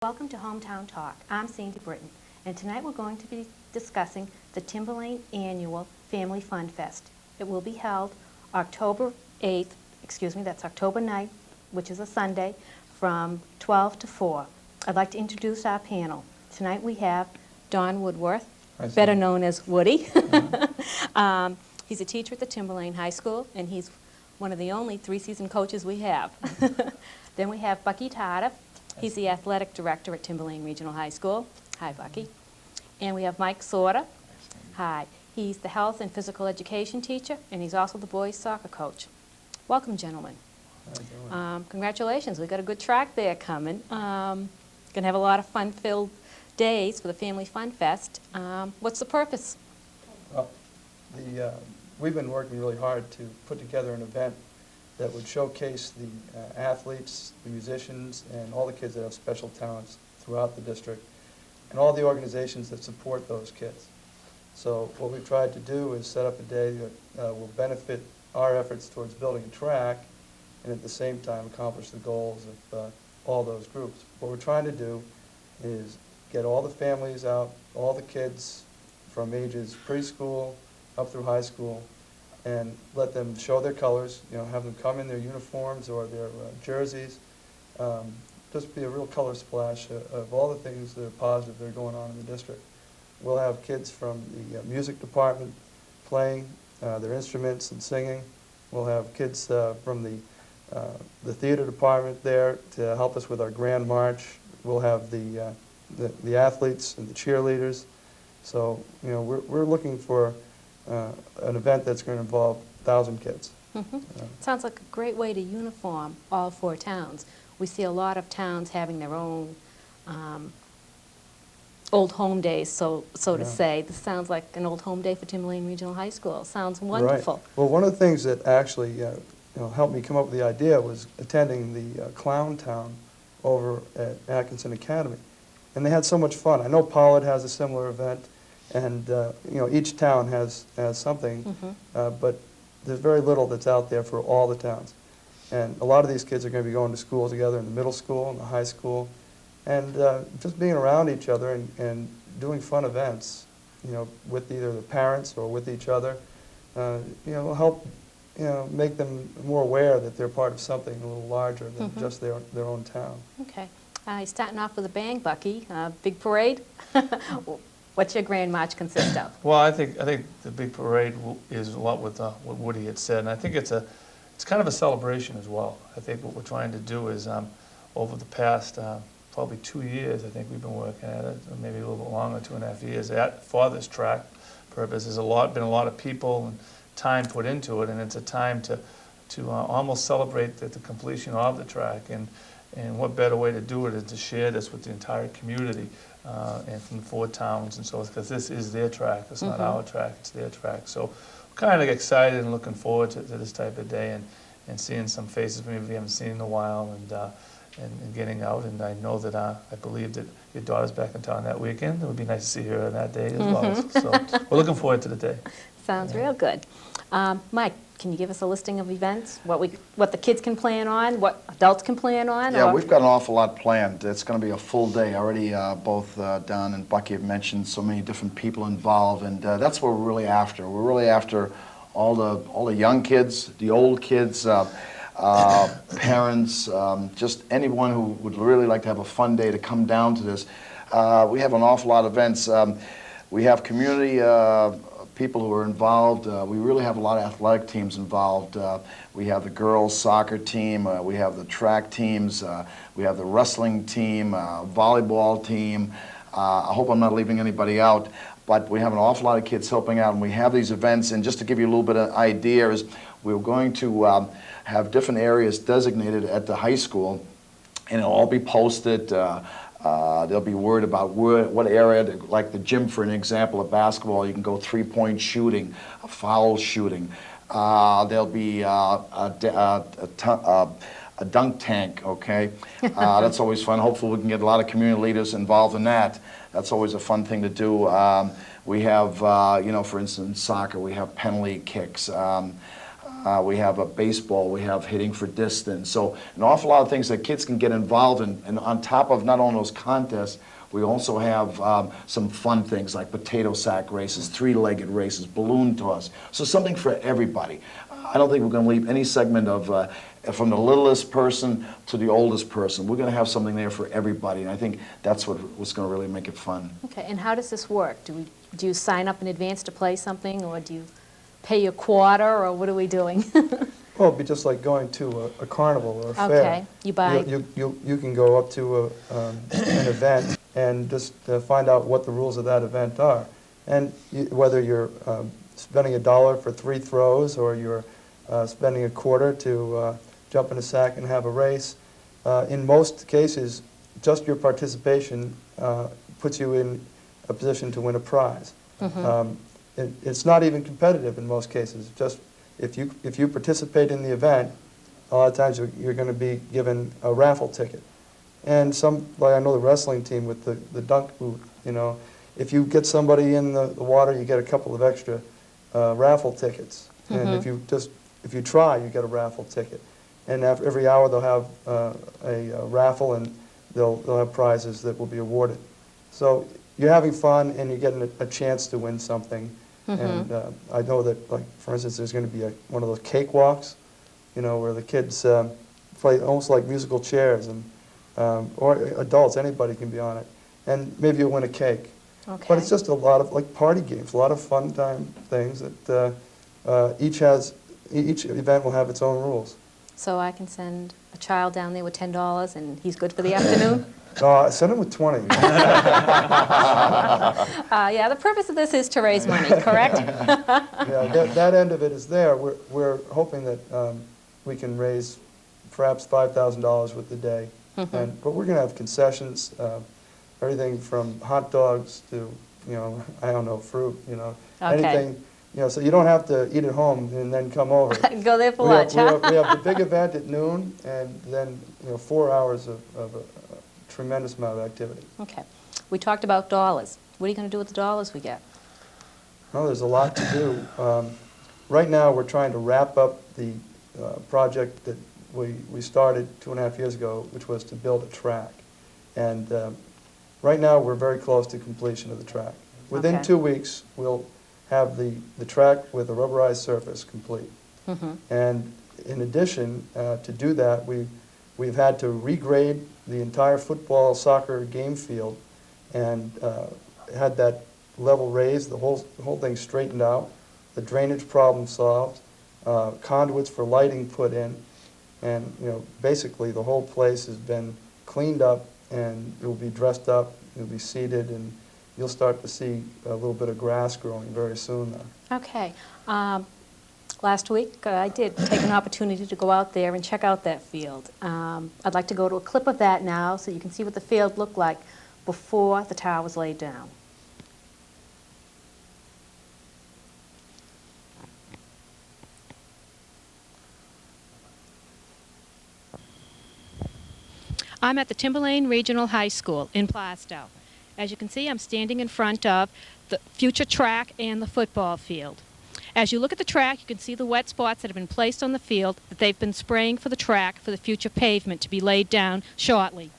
Welcome to Hometown Talk. I'm Sandy Britton, and tonight we're going to be discussing the Timberlane Annual Family Fun Fest. It will be held October 8th, that's October 9th, which is a Sunday, from 12 to 4. I'd like to introduce our panel. Tonight we have Don Woodworth, better known as Woody. He's a teacher at the Timberlane High School, and he's one of the only three-season coaches we have. Then we have Bucky Tarter. He's the athletic director at Timberlane Regional High School. Hi, Bucky. And we have Mike Sorter. Hi. He's the health and physical education teacher, and he's also the boys soccer coach. Welcome, gentlemen. Congratulations. We've got a good track there coming. Going to have a lot of fun-filled days for the Family Fun Fest. What's the purpose? Well, we've been working really hard to put together an event that would showcase the athletes, the musicians, and all the kids that have special talents throughout the district, and all the organizations that support those kids. So what we've tried to do is set up a day that will benefit our efforts towards building a track, and at the same time accomplish the goals of all those groups. What we're trying to do is get all the families out, all the kids from ages preschool up through high school, and let them show their colors, have them come in their uniforms or their jerseys. Just be a real color splash of all the things that are positive that are going on in the district. We'll have kids from the music department playing their instruments and singing. We'll have kids from the theater department there to help us with our grand march. We'll have the athletes and the cheerleaders. So we're looking for an event that's going to involve 1,000 kids. Sounds like a great way to uniform all four towns. We see a lot of towns having their own old home days, so to say. This sounds like an old home day for Timberlane Regional High School. Sounds wonderful. Right. Well, one of the things that actually helped me come up with the idea was attending the Clown Town over at Atkinson Academy. And they had so much fun. I know Pollard has a similar event, and each town has something, but there's very little that's out there for all the towns. And a lot of these kids are going to be going to school together in the middle school and the high school, and just being around each other and doing fun events, with either the parents or with each other, will help make them more aware that they're part of something a little larger than just their own town. Okay. You're starting off with a bang, Bucky. Big parade. What's your grand march consist of? Well, I think the big parade is a lot with what Woody had said, and I think it's kind of a celebration as well. I think what we're trying to do is over the past probably 2 years, I think we've been working at it, or maybe a little bit longer, 2.5 years, for this track purpose. There's been a lot of people and time put into it, and it's a time to almost celebrate the completion of the track. And what better way to do it is to share this with the entire community and from the 4 towns and so on, because this is their track. It's not our track, it's their track. So we're kind of excited and looking forward to this type of day and seeing some faces maybe we haven't seen in a while and getting out. And I know that I believe that your daughter's back in town that weekend. It would be nice to see her on that day as well. So we're looking forward to the day. Sounds real good. Mike, can you give us a listing of events, what the kids can plan on, what adults can plan on? Yeah, we've got an awful lot planned. It's going to be a full day. Already both Don and Bucky have mentioned so many different people involved, and that's what we're really after. We're really after all the young kids, the old kids, parents, just anyone who would really like to have a fun day to come down to this. We have an awful lot of events. We have community people who are involved. We really have a lot of athletic teams involved. We have the girls soccer team, we have the track teams, we have the wrestling team, volleyball team. I hope I'm not leaving anybody out, but we have an awful lot of kids helping out, and we have these events. And just to give you a little bit of idea is we're going to have different areas designated at the high school, and it'll all be posted. They'll be worried about what area, like the gym, for an example, of basketball, you can go three-point shooting, foul shooting. There'll be a dunk tank, okay? That's always fun. Hopefully we can get a lot of community leaders involved in that. That's always a fun thing to do. We have, for instance, soccer, we have penalty kicks. We have a baseball, we have hitting for distance. So an awful lot of things that kids can get involved in. And on top of not only those contests, we also have some fun things like potato sack races, three-legged races, balloon toss. So something for everybody. I don't think we're going to leave any segment of, from the littlest person to the oldest person. We're going to have something there for everybody. And I think that's what's going to really make it fun. Okay, and how does this work? Do you sign up in advance to play something, or do you pay your quarter, or what are we doing? Well, it'd be just like going to a carnival or a fair. Okay, you buy... You can go up to an event and just find out what the rules of that event are. And whether you're spending $1 for 3 throws, or you're spending a quarter to jump in a sack and have a race, in most cases, just your participation puts you in a position to win a prize. It's not even competitive in most cases. Just if you participate in the event, a lot of times you're going to be given a raffle ticket. And like I know the wrestling team with the dunk boot, you know, if you get somebody in the water, you get a couple of extra raffle tickets. And if you try, you get a raffle ticket. And after every hour they'll have a raffle, and they'll have prizes that will be awarded. So you're having fun, and you're getting a chance to win something. And I know that, like, for instance, there's going to be one of those cakewalks, you know, where the kids play almost like musical chairs, and or adults, anybody can be on it. And maybe you'll win a cake. Okay. But it's just a lot of, like, party games, a lot of fun time things that each event will have its own rules. So I can send a child down there with $10 and he's good for the afternoon? Send him with 20. Yeah, the purpose of this is to raise money, correct? Yeah, that end of it is there. We're hoping that we can raise perhaps $5,000 with the day. But we're going to have concessions, everything from hot dogs to, you know, I don't know, fruit, you know, anything. You know, so you don't have to eat at home and then come over. Go there for lunch, huh? We have the big event at noon, and then, you know, 4 hours of a tremendous amount of activity. Okay. We talked about dollars. What are you going to do with the dollars we get? Well, there's a lot to do. Right now, we're trying to wrap up the project that we started 2.5 years ago, which was to build a track. And right now, we're very close to completion of the track. Within 2 weeks, we'll have the track with a rubberized surface complete. And in addition, to do that, we've had to regrade the entire football, soccer game field, and had that level raised, the whole thing straightened out, the drainage problem solved, conduits for lighting put in, and, you know, basically the whole place has been cleaned up, and it will be dressed up, it will be seeded, and you'll start to see a little bit of grass growing very soon now. Okay. Last week, I did take an opportunity to go out there and check out that field. I'd like to go to a clip of that now so you can see what the field looked like before the tile was laid down. I'm at the Timberlane Regional High School in Plaistow. As you can see, I'm standing in front of the future track and the football field. As you look at the track, you can see the wet spots that have been placed on the field that they've been spraying for the track for the future pavement to be laid down shortly.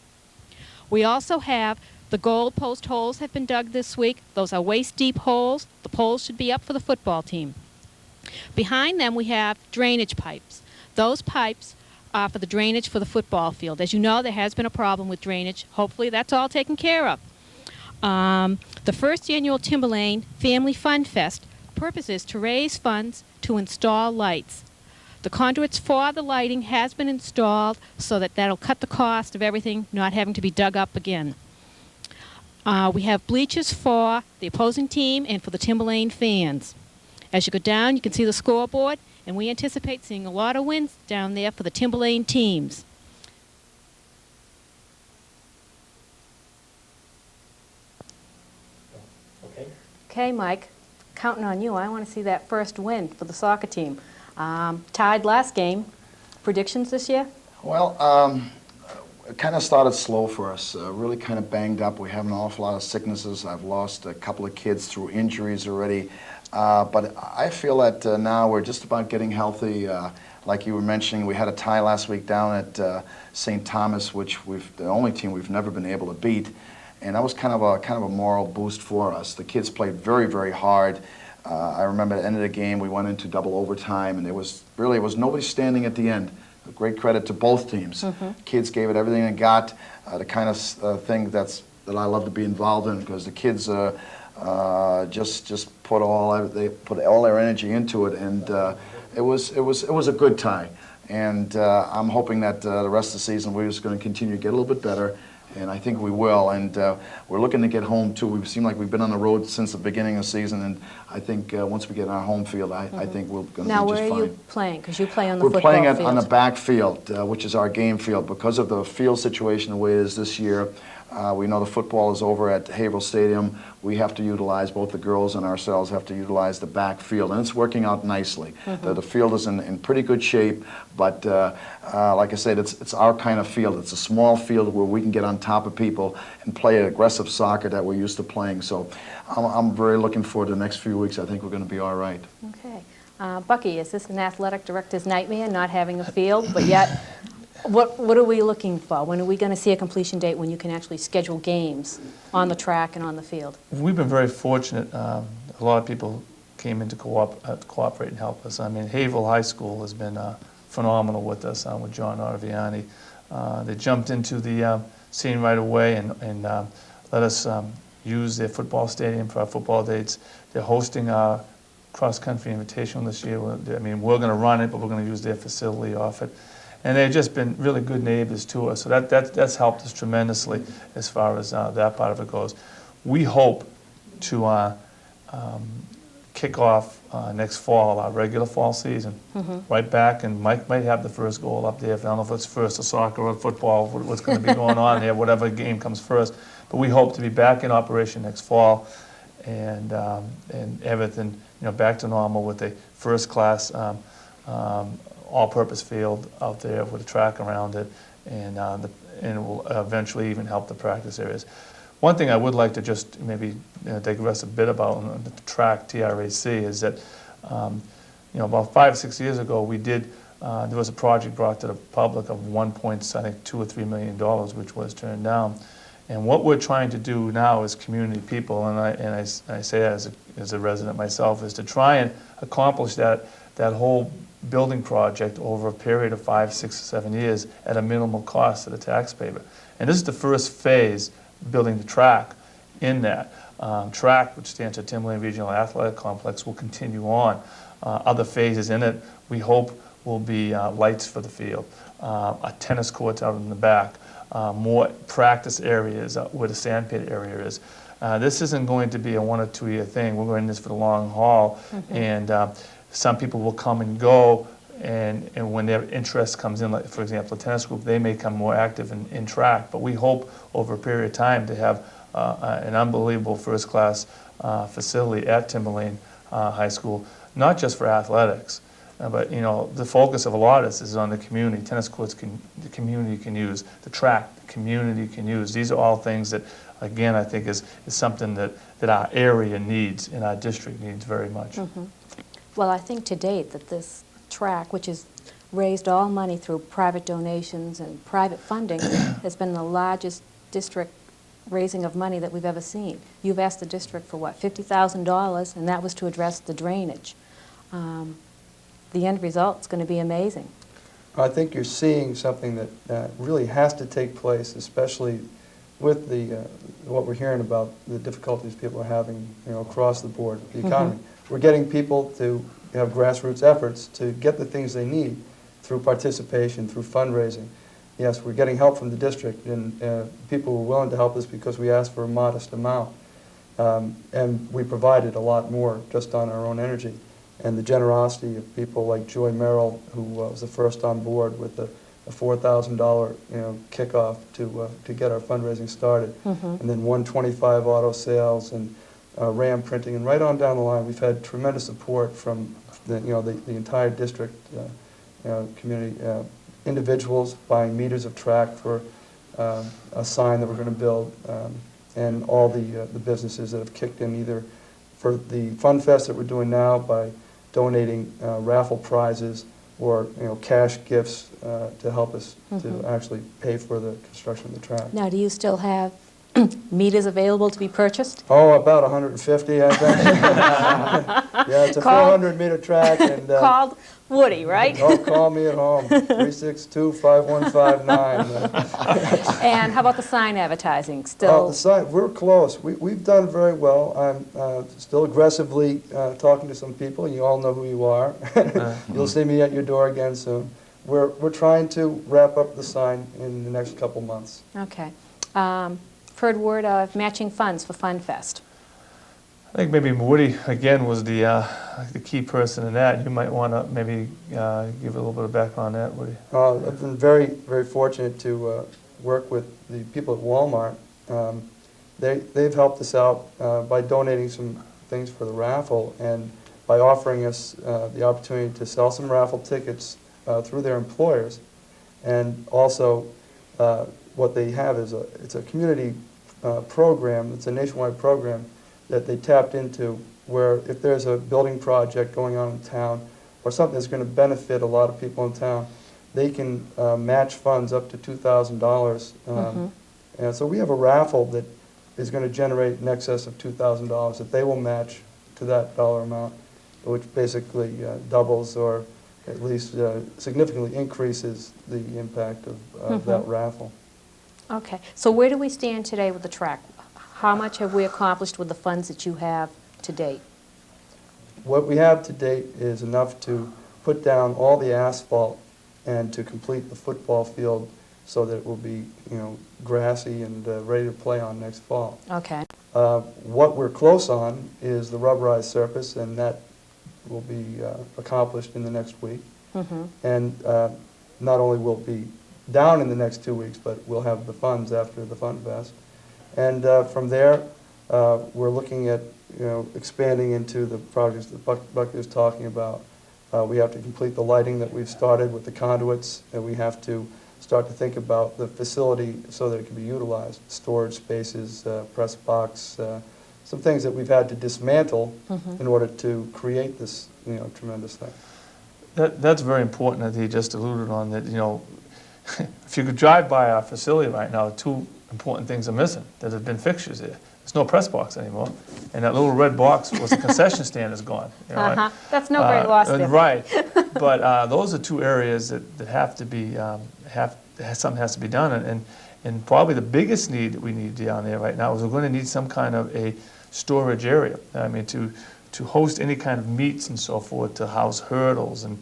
We also have the goal post holes have been dug this week. Those are waist-deep holes. The poles should be up for the football team. Behind them, we have drainage pipes. Those pipes are for the drainage for the football field. As you know, there has been a problem with drainage. Hopefully, that's all taken care of. The first annual Timberlane Family Fun Fest purpose is to raise funds to install lights. The conduits for the lighting has been installed so that that'll cut the cost of everything not having to be dug up again. We have bleachers for the opposing team and for the Timberlane fans. As you go down, you can see the scoreboard, and we anticipate seeing a lot of wins down there for the Timberlane teams. Okay, Mike, counting on you. I want to see that first win for the soccer team. Tied last game. Predictions this year? Well, it kind of started slow for us, really kind of banged up. We have an awful lot of sicknesses. I've lost a couple of kids through injuries already. But I feel that now we're just about getting healthy. Like you were mentioning, we had a tie last week down at St. Thomas, which the only team we've never been able to beat, and that was kind of a moral boost for us. The kids played very, very hard. I remember at the end of the game, we went into double overtime, and there was nobody standing at the end. Great credit to both teams. Kids gave it everything they got. The kind of thing that I love to be involved in, because the kids just put all their energy into it, and it was a good tie. And I'm hoping that the rest of the season we're just going to continue to get a little bit better. And I think we will, and we're looking to get home too. We seem like we've been on the road since the beginning of the season, and I think once we get on our home field, I think we're going to be just fine. Now, where are you playing? Because you play on the football field. We're field. playing on the back field, which is our game field. Because of the field situation the way it is this year, we know the football is over at Haverhill Stadium. We have to utilize, both the girls and ourselves have to utilize the back field, and it's working out nicely. The field is in pretty good shape, but like I said, it's our kind of field. It's a small field where we can get on top of people and play aggressive soccer that we're used to playing. So I'm very looking forward to the next few weeks. I think we're going to be all right. Okay. Bucky, is this an athletic director's nightmare, not having a field, but yet what are we looking for? When are we going to see a completion date when you can actually schedule games on the track and on the field? We've been very fortunate. A lot of people came in to cooperate and help us. I mean, Haverhill High School has been phenomenal with us, with John Arviani. They jumped into the scene right away and let us use their football stadium for our football dates. They're hosting our cross-country invitational this year. I mean, we're going to run it, but we're going to use their facility off it. And they've just been really good neighbors to us. So that's helped us tremendously as far as that part of it goes. We hope to kick off next fall, our regular fall season, right back. And Mike might have the first goal up there. I don't know if it's first or soccer or football, what's going to be going on there, whatever game comes first. But we hope to be back in operation next fall, and everything back to normal with a first-class all-purpose field out there with a track around it, and it will eventually even help the practice areas. One thing I would like to just maybe digress a bit about on the track TRAC is that about 5 or 6 years ago there was a project brought to the public of $2 or $3 million, which was turned down. And what we're trying to do now as community people, and I say as a resident myself, is to try and accomplish that whole building project over a period of 5, 6, 7 years at a minimal cost to the taxpayer. And this is the first phase, building the track in that. TRAC, which stands for Timberland Regional Athletic Complex, will continue on. Other phases in it, we hope, will be lights for the field, a tennis court out in the back, more practice areas where the sandpit area is. This isn't going to be a 1 or 2 year thing. We're going in this for the long haul, and some people will come and go, and when their interest comes in, like for example, the tennis group, they may become more active in track. But we hope over a period of time to have an unbelievable first-class facility at Timberlane High School, not just for athletics, but the focus of a lot of this is on the community. Tennis courts the community can use, the track the community can use. These are all things that, again, I think is something that our area needs and our district needs very much. Well, I think to date that this track, which has raised all money through private donations and private funding, has been the largest district raising of money that we've ever seen. You've asked the district for what, $50,000, and that was to address the drainage. The end result is going to be amazing. I think you're seeing something that really has to take place, especially with what we're hearing about the difficulties people are having, across the board with the economy. We're getting people to have grassroots efforts to get the things they need through participation, through fundraising. Yes, we're getting help from the district, and people were willing to help us because we asked for a modest amount. And we provided a lot more just on our own energy. And the generosity of people like Joy Merrill, who was the first on board with a $4,000 kickoff to get our fundraising started, and then 125 auto sales and RAM printing, and right on down the line, we've had tremendous support from the entire district community. Individuals buying meters of track for a sign that we're going to build, and all the businesses that have kicked in either for the Fun Fest that we're doing now by donating raffle prizes or cash gifts to help us to actually pay for the construction of the track. Now, do you still have meters available to be purchased? Oh, about 150, I think. Yeah, it's a Call- 400-meter track, and Called Woody, right? oh, call me at home, 362-5159. And how about the sign advertising? Oh, Still? the sign, we're close. We've done very well. I'm still aggressively talking to some people. You all know who you are. You'll see me at your door again soon. We're trying to wrap up the sign in the next couple months. Okay. Heard word of matching funds for Fun Fest. I think maybe Woody, again, was the key person in that. You might want to maybe give a little bit of background on that, Woody. I've been very, very fortunate to work with the people at Walmart. They've helped us out by donating some things for the raffle and by offering us the opportunity to sell some raffle tickets through their employers. And also, what they have is it's a community program. It's a nationwide program that they tapped into, where if there's a building project going on in town or something that's going to benefit a lot of people in town, they can match funds up to $2,000. And so we have a raffle that is going to generate in excess of $2,000 that they will match to that dollar amount, which basically doubles or at least significantly increases the impact of that raffle. Okay. So where do we stand today with the track? How much have we accomplished with the funds that you have to date? What we have to date is enough to put down all the asphalt and to complete the football field so that it will be, grassy and ready to play on next fall. Okay. What we're close on is the rubberized surface, and that will be accomplished in the next week. And not only will it be down in the next 2 weeks, but we'll have the funds after the Fun Fest. And from there, we're looking at expanding into the projects that Buck is talking about. We have to complete the lighting that we've started with the conduits, and we have to start to think about the facility so that it can be utilized. Storage spaces, press box, some things that we've had to dismantle in order to create this tremendous thing. That's very important that he just alluded on, that, if you could drive by our facility right now, two important things are missing. There have been fixtures there. There's no press box anymore, and that little red box was a concession stand is gone. That's no great loss there. Right, but those are two areas that have to be, something has to be done, and probably the biggest need that we need down there right now is we're going to need some kind of a storage area. I mean, to host any kind of meets and so forth, to house hurdles and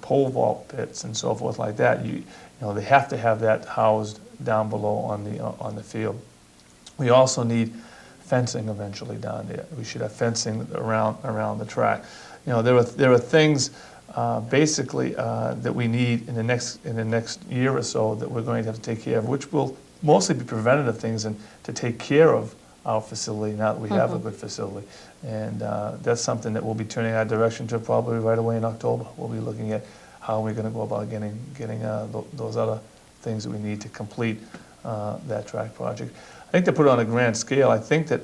pole vault pits and so forth like that. They have to have that housed down below on the field. We also need fencing eventually down there. We should have fencing around the track. There are things basically that we need in the next year or so that we're going to have to take care of, which will mostly be preventative things and to take care of our facility now that we have a good facility. And that's something that we'll be turning our direction to probably right away in October. We'll be looking at how we're going to go about getting those other things that we need to complete that track project. I think to put it on a grand scale, I think that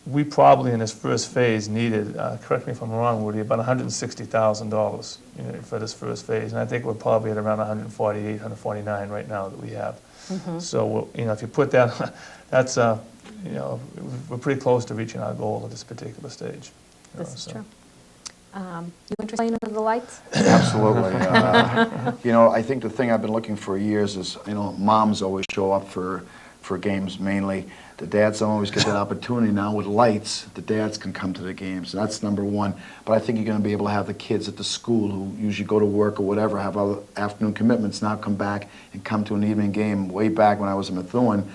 we probably in this first phase needed, correct me if I'm wrong, Woody, about $160,000 for this first phase. And I think we're probably at around 148, 149 right now that we have. So, if you put that, that's, we're pretty close to reaching our goal at this particular stage. This is true. You interested in the lights? Absolutely. I think the thing I've been looking for years is, moms always show up for games mainly. The dads don't always get that opportunity now with lights. The dads can come to the games. That's number one. But I think you're going to be able to have the kids at the school who usually go to work or whatever, have other afternoon commitments, now come back and come to an evening game. Way back when I was in Methuen,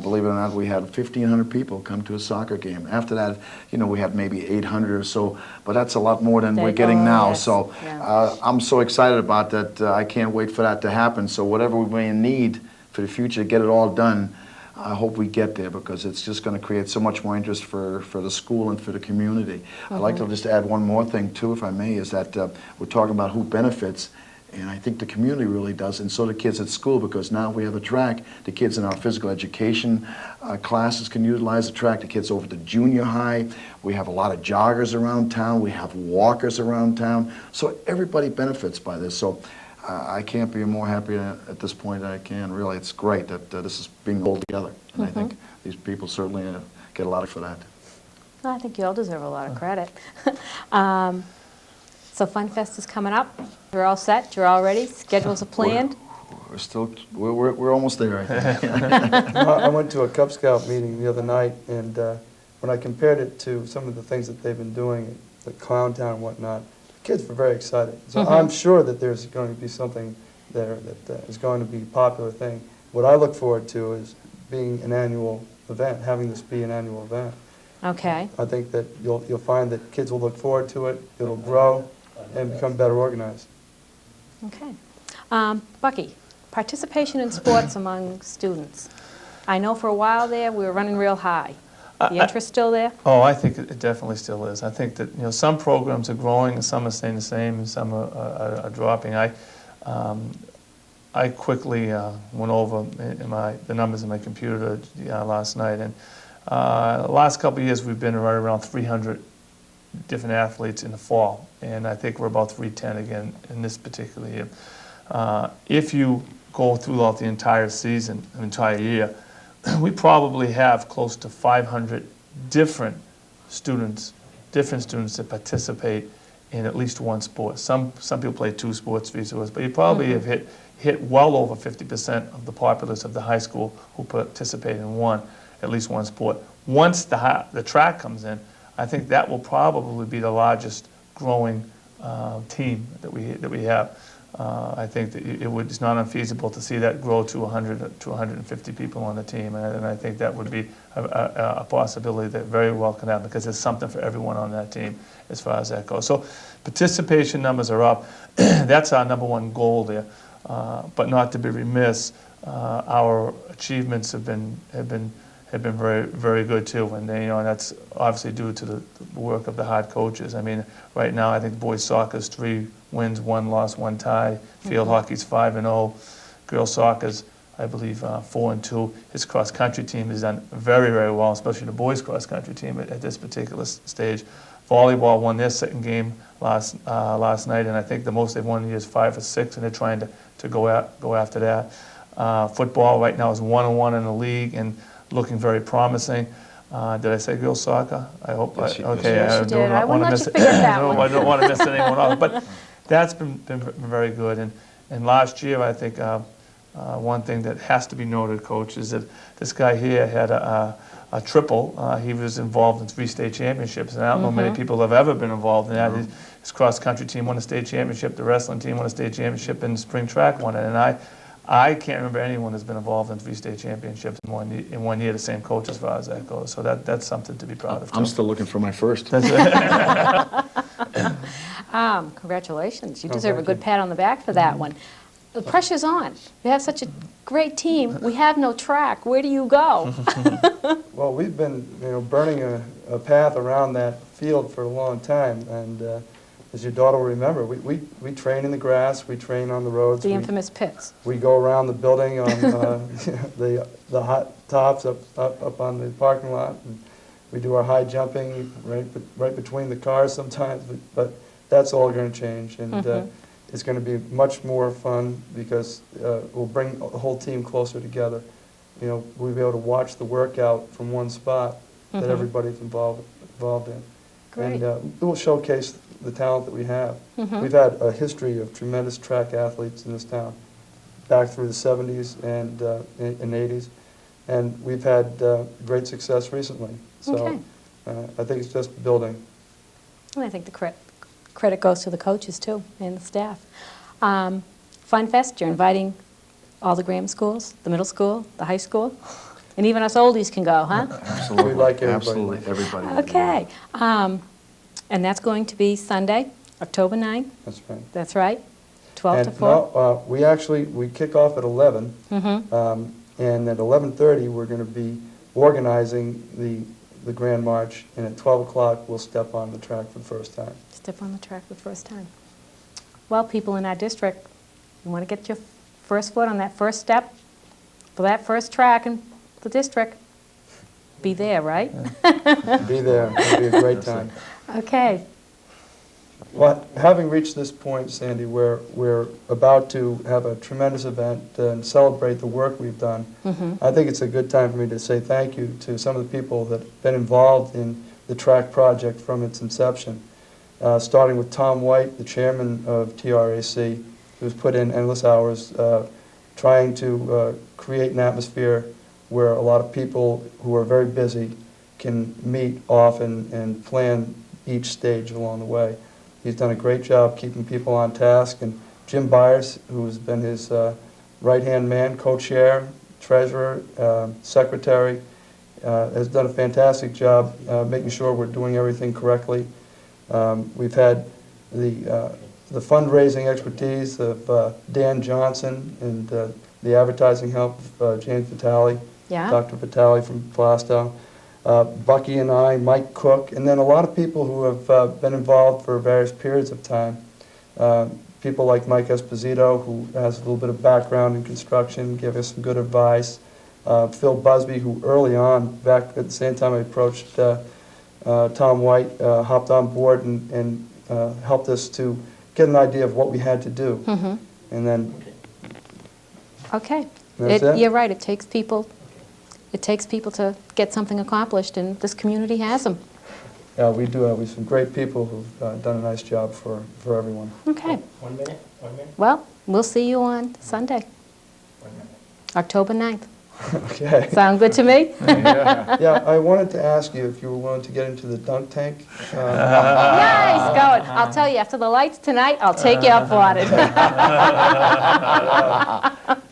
believe it or not, we had 1,500 people come to a soccer game. After that, we had maybe 800 or so, but that's a lot more than we're getting now. Yes. So I'm so excited about that. I can't wait for that to happen. So whatever we may need for the future to get it all done, I hope we get there, because it's just going to create so much more interest for the school and for the community. I'd like to just add one more thing too, if I may, is that we're talking about who benefits, And I think the community really does, and so do kids at school, because now we have a track. The kids in our physical education classes can utilize the track. The kids over to junior high. We have a lot of joggers around town. We have walkers around town. So everybody benefits by this. So I can't be more happy at this point than I can. Really, it's great that this is being pulled together. And I think these people certainly get a lot for that. Well, I think you all deserve a lot of credit. So Fun Fest is coming up. You're all set? You're all ready? Schedules are planned? We're almost there, I think. I went to a Cub Scout meeting the other night, and when I compared it to some of the things that they've been doing at Clown Town and whatnot, the kids were very excited. So I'm sure that there's going to be something there that is going to be a popular thing. What I look forward to is being an annual event, having this be an annual event. Okay. I think that you'll find that kids will look forward to it, it'll grow, and become better organized. Okay. Bucky, participation in sports among students. I know for a while there we were running real high. The interest still there? Oh, I think it definitely still is. I think that, you know, some programs are growing and some are staying the same and some are dropping. I quickly went over the numbers in my computer last night, and the last couple of years we've been right around 300 different athletes in the fall, and I think we're about 310 again in this particular year. If you go throughout the entire season, an entire year, we probably have close to 500 different students that participate in at least one sport. Some people play 2 sports, 3 sports, but you probably have hit well over 50% of the populace of the high school who participate in at least one sport. Once the track comes in, I think that will probably be the largest growing team that we have. I think that it's not unfeasible to see that grow to 100 to 150 people on the team, and I think that would be a possibility that very well can happen, because there's something for everyone on that team as far as that goes. So participation numbers are up. That's our number one goal there. But not to be remiss, our achievements have been very, very good too, and that's obviously due to the work of the hard coaches. I mean, right now I think boys soccer's 3 wins, 1 loss, 1 tie. Field hockey's 5-0. Girls soccer's, I believe, 4-2. His cross country team has done very, very well, especially the boys cross country team at this particular stage. Volleyball won their second game last night, and I think the most they've won in the year is 5 or 6, and they're trying to go after that. Football right now is 1-1 in the league and looking very promising. Did I say girls soccer? I hope. Yes, Okay, Yes, you I did. don't I wouldn't want to let miss you it. forget that one. I don't want to miss anyone else. But that's been very good. And last year, I think one thing that has to be noted, Coach, is that this guy here had a triple. He was involved in 3 state championships, and I don't know many people have ever been involved in that. His cross-country team won a state championship. The wrestling team won a state championship, and spring track won it. And I can't remember anyone that's been involved in 3 state championships in one year, the same coach as far as that goes. So that's something to be proud of, too. I'm still looking for my first. Congratulations. You Oh, deserve a thank good you. pat on the back for that one. The pressure's on. You have such a great team. We have no track. Where do you go? Well, we've been burning a path around that field for a long time, and as your daughter will remember, we train in the grass, we train on the roads. The infamous pits. We go around the building on the hot tops up on the parking lot, and we do our high jumping right between the cars sometimes, but that's all going to change, and it's going to be much more fun because we'll bring the whole team closer together. We'll be able to watch the workout from one spot that everybody's involved in. Great. And it will showcase the talent that we have. We've had a history of tremendous track athletes in this town, back through the 70s and 80s, and we've had great success recently. So Okay. I think it's just building. And I think the credit goes to the coaches, too, and the staff. Fun Fest, you're inviting all the grammar schools, the middle school, the high school, and even us oldies can go, huh? Absolutely. We like everybody. Absolutely, everybody. Okay. And that's going to be Sunday, October 9th. That's right. That's right? 12 to And 4? no, we kick off at 11, and at 11:30 we're going to be organizing the Grand March, and at 12 o'clock we'll step on the track for the first time. Step on the track for the first time. Well, people in our district, You want to get your first foot on that first step for that first track in the district. Be there, right? Be there. It'll be a great time. Okay. Well, having reached this point, Sandy, where we're about to have a tremendous event and celebrate the work we've done, I think it's a good time for me to say thank you to some of the people that have been involved in the track project from its inception, starting with Tom White, the chairman of TRAC, who's put in endless hours trying to create an atmosphere where a lot of people who are very busy can meet often and plan each stage along the way. He's done a great job keeping people on task, and Jim Byers, who's been his right-hand man, co-chair, treasurer, secretary, has done a fantastic job making sure we're doing everything correctly. We've had the fundraising expertise of Dan Johnson and the advertising help of James Vitale, Yeah. Dr. Vitale from Plaistow. Bucky and I, Mike Cook, and then a lot of people who have been involved for various periods of time. People like Mike Esposito, who has a little bit of background in construction, gave us some good advice. Phil Busby, who early on, back at the same time I approached Tom White, hopped on board and helped us to get an idea of what we had to do. And then Okay. That's it? You're right. It takes people to get something accomplished, and this community has them. yeah, we do have some great people who've done a nice job for everyone. Okay. 1 minute, 1 minute, Well, we'll see you on Sunday, 1 minute. October 9th. Okay. Sound good to me? Yeah, I wanted to ask you if you were willing to get into the dunk tank. Nice going. I'll tell you, after the lights tonight, I'll take you up on it.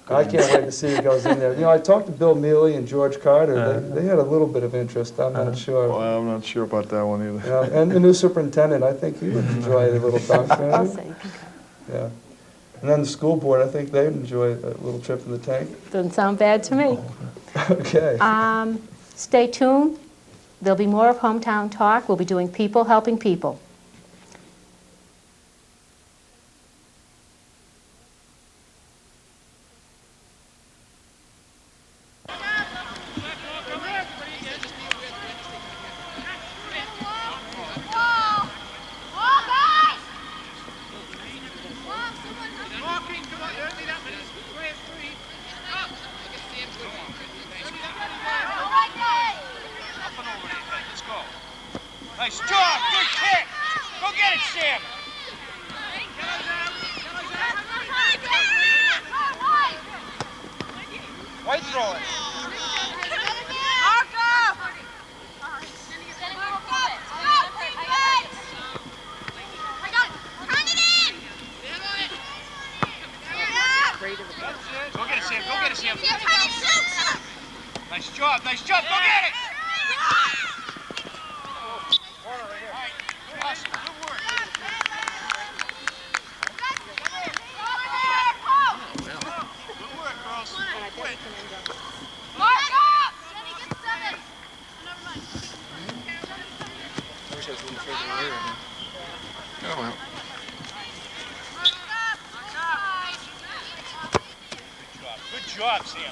I can't wait to see who goes in there. You know, I talked to Bill Mealy and George Carter. They had a little bit of interest. I'm not sure. Well, I'm not sure about that one either. You know, and the new superintendent, I think he would enjoy a little dunk. I'll Maybe. say. Yeah. And then the school board, I think they'd enjoy a little trip in the tank. Doesn't sound bad to me. Okay. Stay tuned. There'll be more of Hometown Talk. We'll be doing People Helping People. Nice job, good kick. Go get it, Sam. White throw it. Go get it, Sam. Go get it, Sam. Nice job. Nice job. Go get it. Awesome. Good work. Good work, girls. Quit. Mark up! Jenny, get 7. Never mind. I wish I was a little further away right now. Oh, well. Good job, Sam.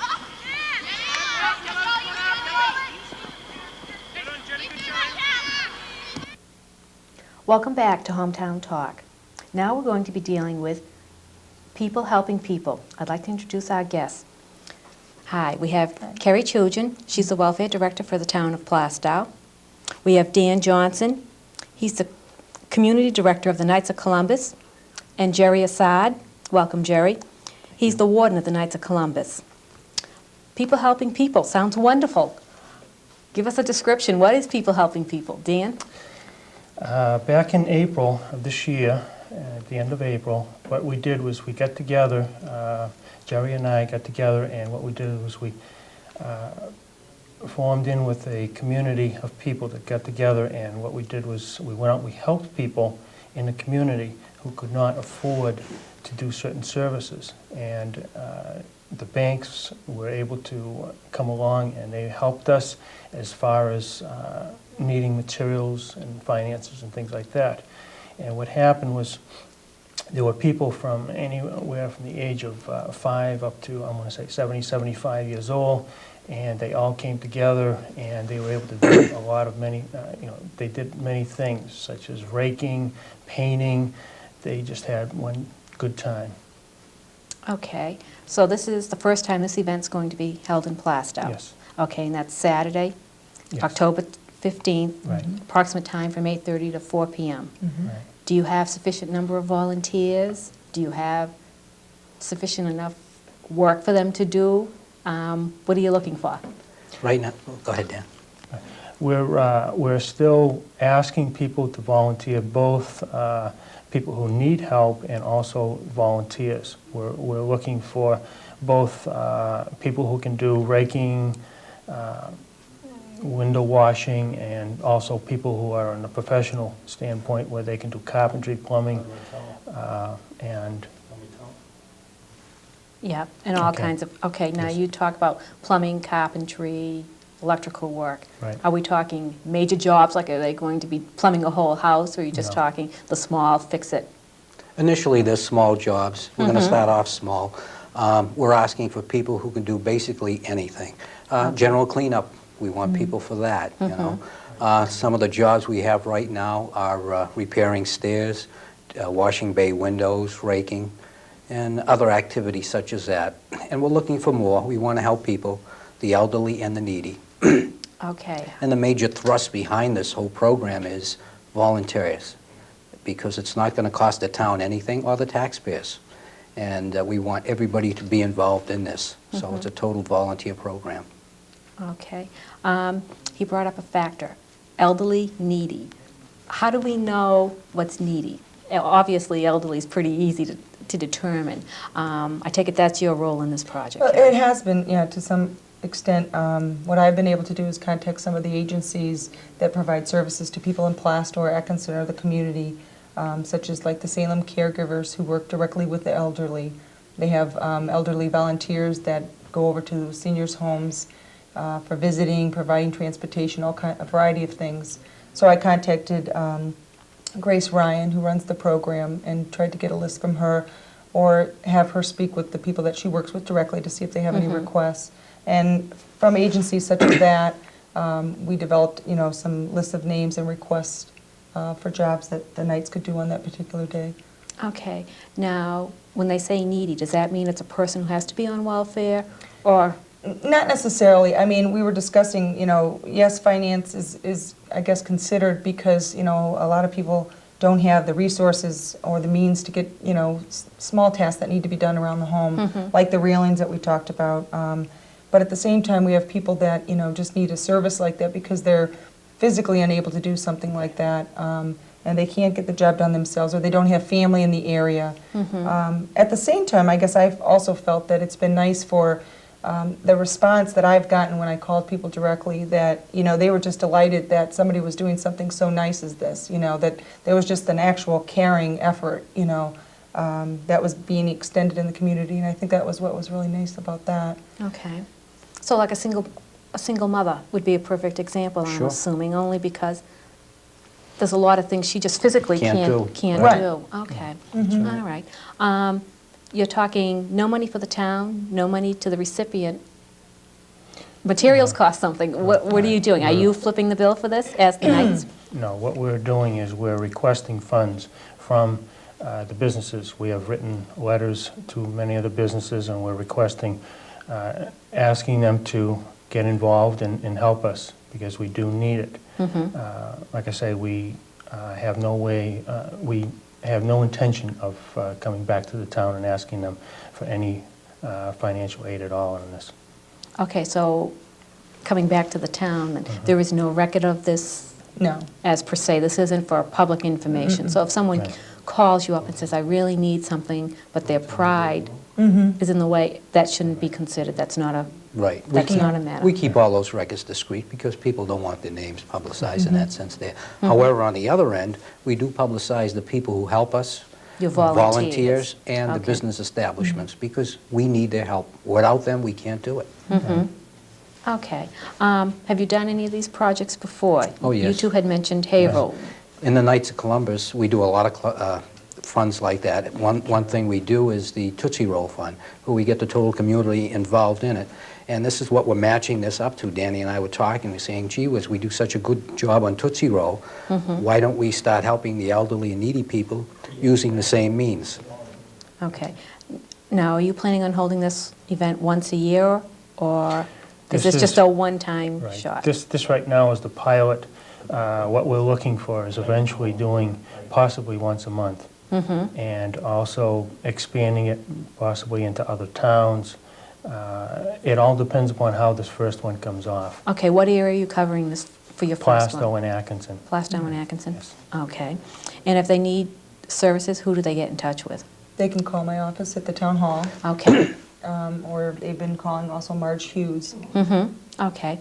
Welcome back to Hometown Talk. Now we're going to be dealing with People Helping People. I'd like to introduce our guests. Hi, we have Kerry Chujan. She's the Welfare Director for the town of Plaistow. We have Dan Johnson. He's the Community Director of the Knights of Columbus. And Jerry Assad. Welcome, Jerry. He's the Warden of the Knights of Columbus. People Helping People sounds wonderful. Give us a description. What is People Helping People? Dan? Back in April of this year, at the end of April, what we did was we got together, Jerry and I got together, and what we did was we formed in with a community of people that got together, and what we did was we went out, we helped people in the community who could not afford to do certain services. And the banks were able to come along and they helped us as far as needing materials and finances and things like that. And what happened was there were people from anywhere from the age of 5 up to, I want to say, 70, 75 years old, and they all came together, and they were able to do a lot of they did many things, such as raking, painting. They just had one good time. Okay, so this is the first time this event's going to be held in Plaistow? Yes. Okay, and that's Saturday, Yes. October 15th, Right. approximate time from 8:30 to 4 p.m. Right. Do you have sufficient number of volunteers? Do you have sufficient enough work for them to do? What are you looking for? Right now, go ahead, Dan. We're still asking people to volunteer, both people who need help and also volunteers. We're looking for both people who can do raking, window washing, and also people who are in a professional standpoint where they can do carpentry, plumbing, and Yeah, and all Okay. kinds of, okay, now Yes. you talk about plumbing, carpentry, electrical work. Right. Are we talking major jobs, like are they going to be plumbing a whole house, or are you just No. talking the small fix-it? Initially, there's small jobs. We're going to start off small. We're asking for people who can do basically anything. General cleanup, we want people for that, you know. Some of the jobs we have right now are repairing stairs, washing bay windows, raking, and other activities such as that. And we're looking for more. We want to help people, the elderly and the needy. Okay, And the major thrust behind this whole program is volunteers, because it's not going to cost the town anything or the taxpayers. And we want everybody to be involved in this. So it's a total volunteer program. okay. He brought up a factor, elderly, needy. How do we know what's needy? Obviously, elderly is pretty easy to determine. I take it that's your role in this project, Well, Karen. it has been, to some extent. What I've been able to do is contact some of the agencies that provide services to people in Plaistow or Atkinson or the community, such as like the Salem Caregivers, who work directly with the elderly. They have elderly volunteers that go over to seniors' homes for visiting, providing transportation, a variety of things. So I contacted Grace Ryan, who runs the program, and tried to get a list from her, or have her speak with the people that she works with directly to see if they have any requests. And from agencies such as that, we developed, some lists of names and requests for jobs that the Knights could do on that particular day. Okay, now, when they say needy, does that mean it's a person who has to be on welfare, or? Not necessarily. I mean, we were discussing, yes, finance is I guess, considered because, a lot of people don't have the resources or the means to get, small tasks that need to be done around the home, like the railings that we talked about. But at the same time, we have people that, just need a service like that because they're physically unable to do something like that, and they can't get the job done themselves, or they don't have family in the area. At the same time, I guess I've also felt that it's been nice for the response that I've gotten when I called people directly, that, they were just delighted that somebody was doing something so nice as this, that there was just an actual caring effort, that was being extended in the community, and I think that was what was really nice about that. Okay. So like a single mother would be a perfect example, I'm Sure. assuming, only because there's a lot of things she just physically Can't do. can't Right. do. Okay. All right. You're talking no money for the town, no money to the recipient. Materials cost something. What are you doing? Are you flipping the bill for this as the Knights? No, what we're doing is we're requesting funds from the businesses. We have written letters to many of the businesses, and we're requesting, asking them to get involved and help us, because we do need it. Like I say, we have no way, we have no intention of coming back to the town and asking them for any financial aid at all on this. Okay, so coming back to the town, there is no record of this No. as per se. This isn't for public information. So if someone Right. calls you up and says, I really need something, but their pride is in the way, that shouldn't be considered. That's not a, Right. that's not a matter. We keep all those records discreet because people don't want their names publicized in that sense there. However, on the other end, we do publicize the people who help us, Your volunteers. and the Okay. business establishments, because we need their help. Without them, we can't do it. Okay. Have you done any of these projects before? Oh, yes. You two had mentioned Haverhill. In the Knights of Columbus, we do a lot of funds like that. One thing we do is the Tootsie Roll Fund, where we get the total community involved in it. And this is what we're matching this up to. Danny and I were talking, we're saying, gee whiz, we do such a good job on Tootsie Roll, why don't we start helping the elderly and needy people using the same means? Okay. Now, are you planning on holding this event once a year, or is this just a one-time Right. shot? This right now is the pilot. What we're looking for is eventually doing possibly once a month, and also expanding it possibly into other towns. It all depends upon how this first one comes off. Okay, what area are you covering this for your first one? Plaistow and Atkinson. Plaistow and Atkinson? Yes. Okay. And if they need services, who do they get in touch with? They can call my office at the town hall, Okay. or they've been calling also Marge Hughes. Okay.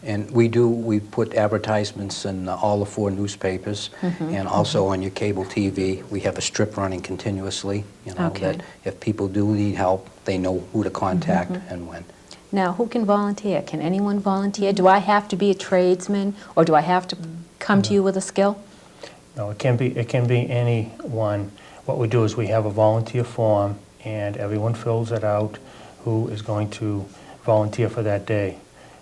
And we put advertisements in all the 4 newspapers, and also on your cable TV. We have a strip running continuously, you know, Okay. that if people do need help, they know who to contact and when. Now, who can volunteer? Can anyone volunteer? Do I have to be a tradesman, or do I have to come to you with a skill? No, it can be anyone. What we do is we have a volunteer form, and everyone fills it out who is going to volunteer for that day.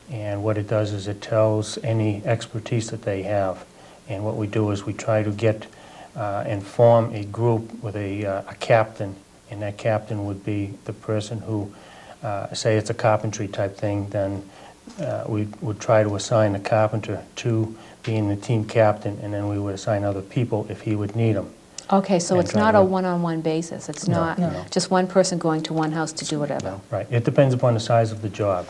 And what it does is it tells any expertise that they have. And what we do is we try to get and form a group with a captain, and that captain would be the person who, say it's a carpentry type thing, then we would try to assign the carpenter to being the team captain, and then we would assign other people if he would need them. Okay, so And it's try not to- a one-on-one basis. It's not just one person going to one house to do whatever. Right, it depends upon the size of the job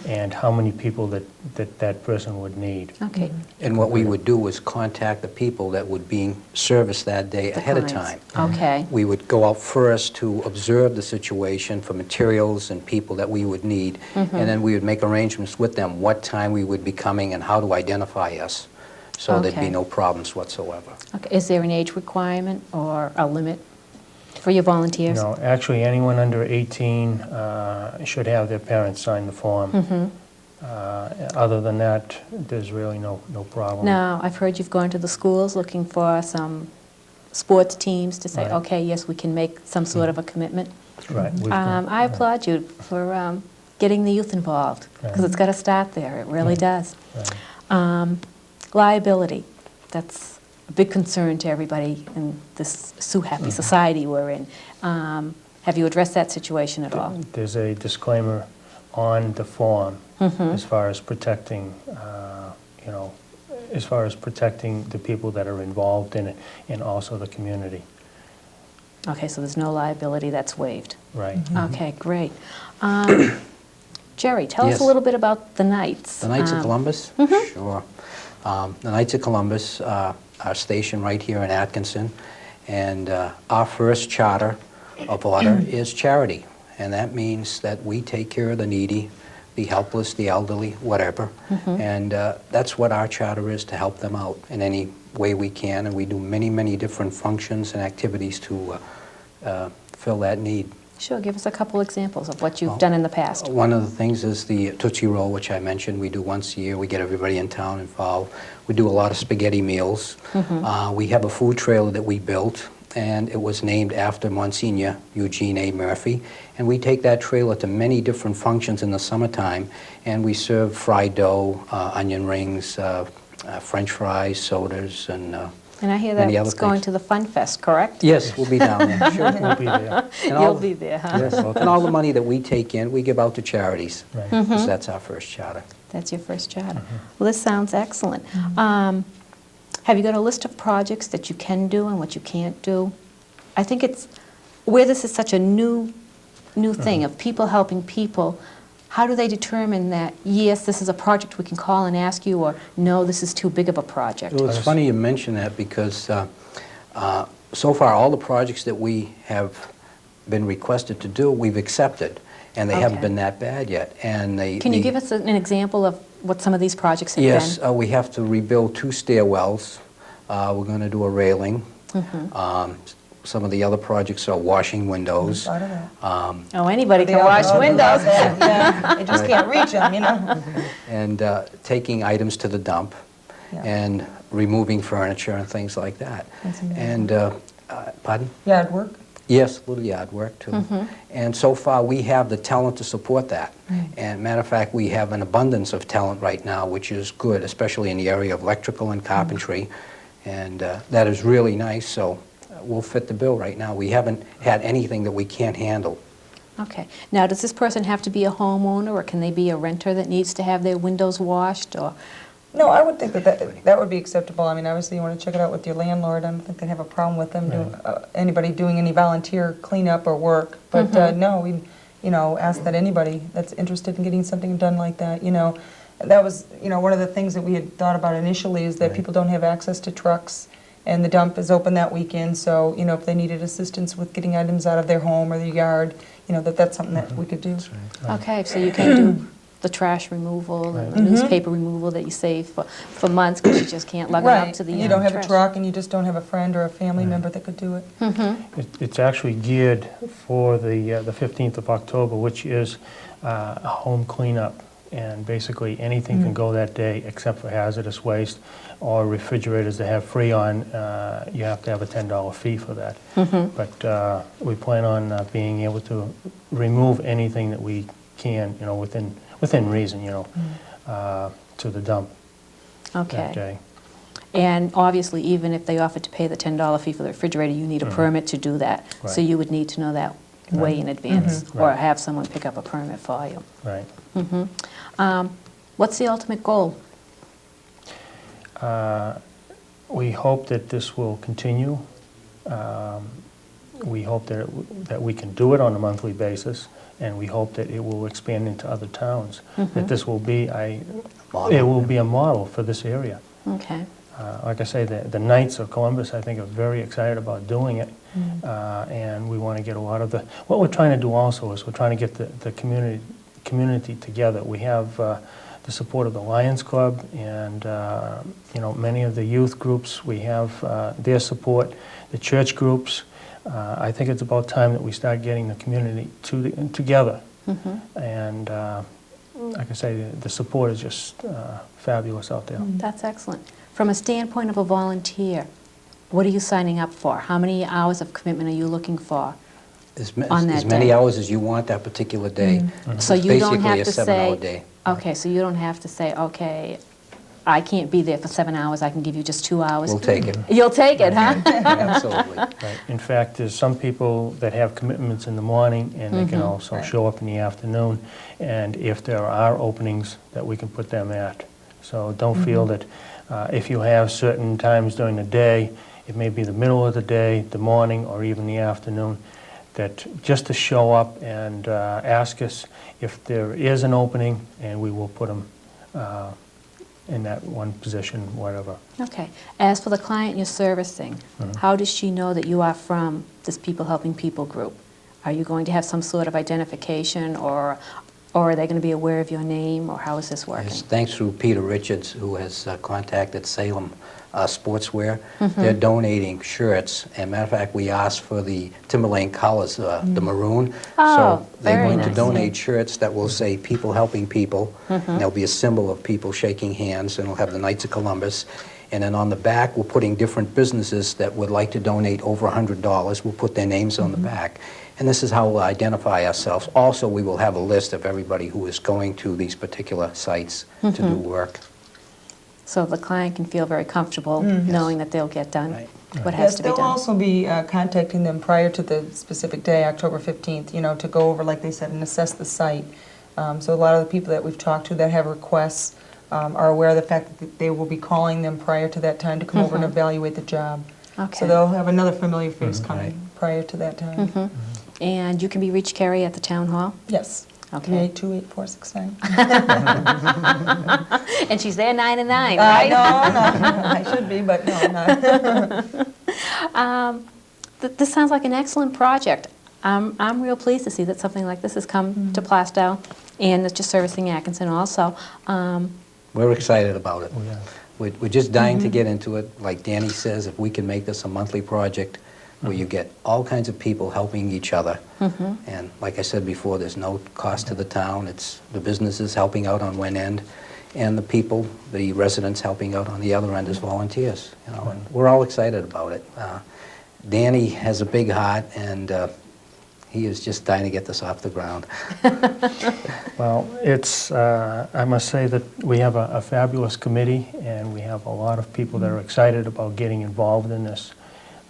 and how many people that person would need. Okay. And what we would do is contact the people that would be serviced that day The ahead of clients. time. Okay. We would go out first to observe the situation for materials and people that we would need, and then we would make arrangements with them what time we would be coming and how to identify us, so there'd Okay. be no problems whatsoever. Okay. Is there an age requirement or a limit for your volunteers? No, actually, anyone under 18 should have their parents sign the form. Other than that, there's really no problem. Now, I've heard you've gone to the schools looking for some sports teams to say, Right. okay, yes, we can make some sort of a commitment. Right. we've got- I applaud you for getting the youth involved, because it's got to start there. It really does. Right. Liability, that's a big concern to everybody in this happy society we're in. Have you addressed that situation at all? There's a disclaimer on the form as far as protecting, you know, as far as protecting the people that are involved in it and also the community. Okay, so there's no liability, that's waived. Right. Okay, great. Jerry, tell us Yes. a little bit about the Knights. The Knights of Columbus? Sure. The Knights of Columbus are stationed right here in Atkinson, and our first charter of order is charity, and that means that we take care of the needy, the helpless, the elderly, whatever, and that's what our charter is, to help them out in any way we can, and we do many, many different functions and activities to fill that need. Sure, give us a couple examples of what you've done in the past. One of the things is the Tootsie Roll, which I mentioned. We do once a year. We get everybody in town involved. We do a lot of spaghetti meals. We have a food trailer that we built, and it was named after Monsignor Eugene A. Murphy. And we take that trailer to many different functions in the summertime, and we serve fried dough, onion rings, French fries, sodas, and And I hear many that's other going things. to the Fun Fest, correct? Yes, we'll be down there. Sure. We'll be there. And all- You'll be there, huh? Yes, and all the money that we take in, we give out to charities, Right. because that's our first charter. That's your first charter. Well, this sounds excellent. Have you got a list of projects that you can do and what you can't do? I think it's, where this is such a new thing of people helping people, how do they determine that, yes, this is a project we can call and ask you, or no, this is too big of a project? Well, it's funny you mention that, because so far, all the projects that we have been requested to do, we've accepted, and they haven't Okay. been that bad yet. And Can you give us an example of what some of these projects have Yes, been? we have to rebuild 2 stairwells. We're going to do a railing. Some of the other projects are washing windows. Thought of that. Oh, anybody They can all wash know windows. about that, yeah. They just can't reach them, you know? And taking items to the dump, Yeah. and removing furniture and things like that. That's amazing. And Pardon? Yard work? Yes, little yard work too. And so far, we have the talent to support that. And matter of fact, we have an abundance of talent right now, which is good, especially in the area of electrical and carpentry. And that is really nice, so we'll fit the bill right now. We haven't had anything that we can't handle. Okay. Now, does this person have to be a homeowner, or can they be a renter that needs to have their windows washed, or? No, I would think that would be acceptable. I mean, obviously, you want to check it out with your landlord. I don't think they'd have a problem with them doing, anybody doing any volunteer cleanup or work. But no, we, ask that anybody that's interested in getting something done like that, that was, one of the things that we had thought about initially is that people don't have access to trucks, and the dump is open that weekend. So, if they needed assistance with getting items out of their home or their yard, that's something that we could do. Okay, so you can do the trash removal and the newspaper removal that you save for months because you just can't lug it up to the You don't have trash. a truck and you just don't have a friend or a family member that could do it. It's actually geared for the 15th of October, which is a home cleanup. And basically, anything can go that day except for hazardous waste or refrigerators that have Freon. You have to have a $10 fee for that. But we plan on being able to remove anything that we can, within reason, to the dump that Okay. day. And obviously, even if they offered to pay the $10 fee for the refrigerator, you need a permit to do that. So Right. you would need to know that way in advance, or Right. have someone pick up a permit for you. Right. What's the ultimate goal? We hope that this will continue. We hope that we can do it on a monthly basis, and we hope that it will expand into other towns. That this will be it will be a model for this area. Okay. Like I say, the Knights of Columbus, I think, are very excited about doing it, and we want to get a lot of the. What we're trying to do also is we're trying to get the community together. We have the support of the Lions Club and many of the youth groups. We have their support, the church groups. I think it's about time that we start getting the community together. And like I say, the support is just fabulous out there. That's excellent. From a standpoint of a volunteer, what are you signing up for? How many hours of commitment are you looking for? As that many day. hours as you want that particular day. So It's you don't have basically to a 7-hour say, day. okay, so you don't have to say, okay, I can't be there for 7 hours, I can give you just 2 hours. We'll take it. You'll take it, huh? Absolutely. Right. In fact, there's some people that have commitments in the morning, and they can also show up in the afternoon. And if there are openings, that we can put them at. So don't feel that if you have certain times during the day, it may be the middle of the day, the morning, or even the afternoon, that just to show up and ask us if there is an opening, and we will put them in that one position, whatever. Okay. As for the client you're servicing, how does she know that you are from this People Helping People group? Are you going to have some sort of identification, or are they going to be aware of your name, or how is this working? Yes, thanks to Peter Richards, who has contacted Salem Sportswear. They're donating shirts, and matter of fact, we asked for the Timberlane colors, the maroon. Oh, so they're very going to nice. donate shirts that will say "People Helping People," and there'll be a symbol of people shaking hands, and it'll have the Knights of Columbus. And then on the back, we're putting different businesses that would like to donate over $100. We'll put their names on the back. And this is how we'll identify ourselves. Also, we will have a list of everybody who is going to these particular sites to do work. So the client can feel very comfortable knowing that they'll get done Right. what has Yes, to be they'll done. also be contacting them prior to the specific day, October 15th, to go over, like they said, and assess the site. So a lot of the people that we've talked to that have requests are aware of the fact that they will be calling them prior to that time to come over and evaluate the job. Okay. So they'll have another familiar face coming prior to that time. And you can be reached, Carrie, at the town hall? Yes. Okay. 3828469. And she's there 9 to 9, No, right? no, I should be, but no, I'm not. This sounds like an excellent project. I'm real pleased to see that something like this has come to Plaistow, and it's just servicing Atkinson also. We're excited about it. Oh, yeah. We're just dying to get into it. Like Danny says, if we can make this a monthly project where you get all kinds of people helping each other. And like I said before, there's no cost to the town. It's the businesses helping out on one end, and the people, the residents helping out on the other end as volunteers. And we're all excited about it. Danny has a big heart, and he is just dying to get this off the ground. Well, it's, I must say that we have a fabulous committee, and we have a lot of people that are excited about getting involved in this.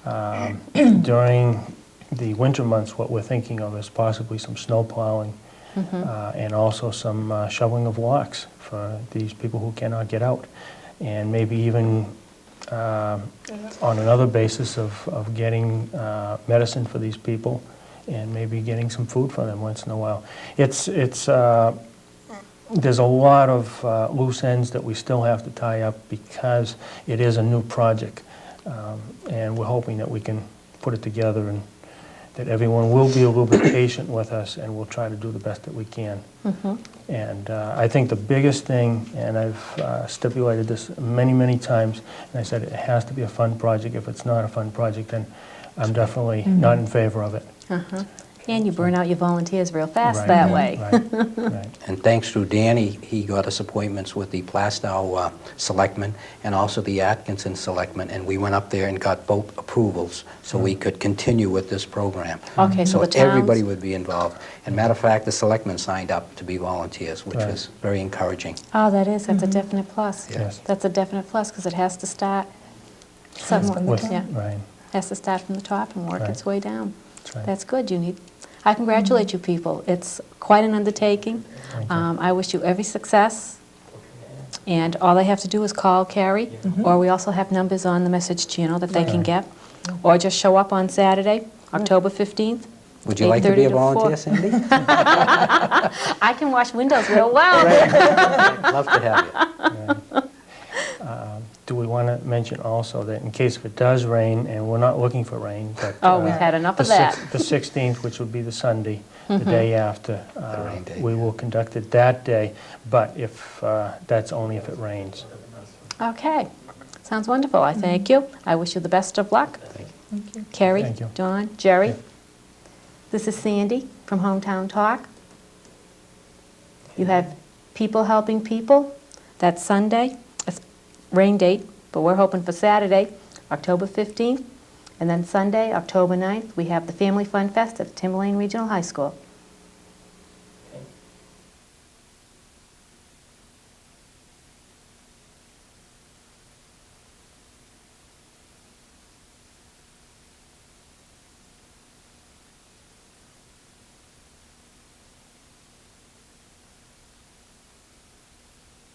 During the winter months, what we're thinking of is possibly some snow plowing, and also some shoveling of walks for these people who cannot get out. And maybe even on another basis of getting medicine for these people, and maybe getting some food for them once in a while. There's a lot of loose ends that we still have to tie up because it is a new project. And we're hoping that we can put it together and that everyone will be a little bit patient with us, and we'll try to do the best that we can. And I think the biggest thing, and I've stipulated this many, many times, and I said it has to be a fun project. If it's not a fun project, then I'm definitely not in favor of it. And you burn out your volunteers real fast Right. that way. Right. And thanks to Danny, he got us appointments with the Plaistow selectmen and also the Atkinson selectmen, and we went up there and got both approvals so we could continue with this program. Okay, so the towns- everybody would be involved. And matter of fact, the selectmen signed up to be volunteers, which Right. was very encouraging. Oh, that's a definite plus. Yes. That's a definite plus, because it has to start somewhere. from the With- top. Yeah, Right. has to start from the top and work Right. its way down. That's right. That's good. I congratulate you people. It's quite an undertaking. Thank you. I wish you every success. And all they have to do is call Carrie, or we also have numbers on the message channel that they can get, or just show up on Saturday, October 15th. Would you like to be 8:30 a to 4. volunteer, Cindy? I can wash windows real well. Love to have you. Do we want to mention also that in case if it does rain, and we're not looking for rain, but... Oh, we've had enough the of that. The 16th, which would be the Sunday, the day after, rain day. we will conduct it that day, but if, that's only if it rains. Okay, sounds wonderful. I thank you. I wish you the best of luck. Thank you. Carrie, Thank you. Dawn, Jerry. Yeah. This is Sandy from Hometown Talk. You have People Helping People. That's Sunday. It's rain date, but we're hoping for Saturday, October 15th. And then Sunday, October 9th, we have the Family Fun Fest at Timberlane Regional High School.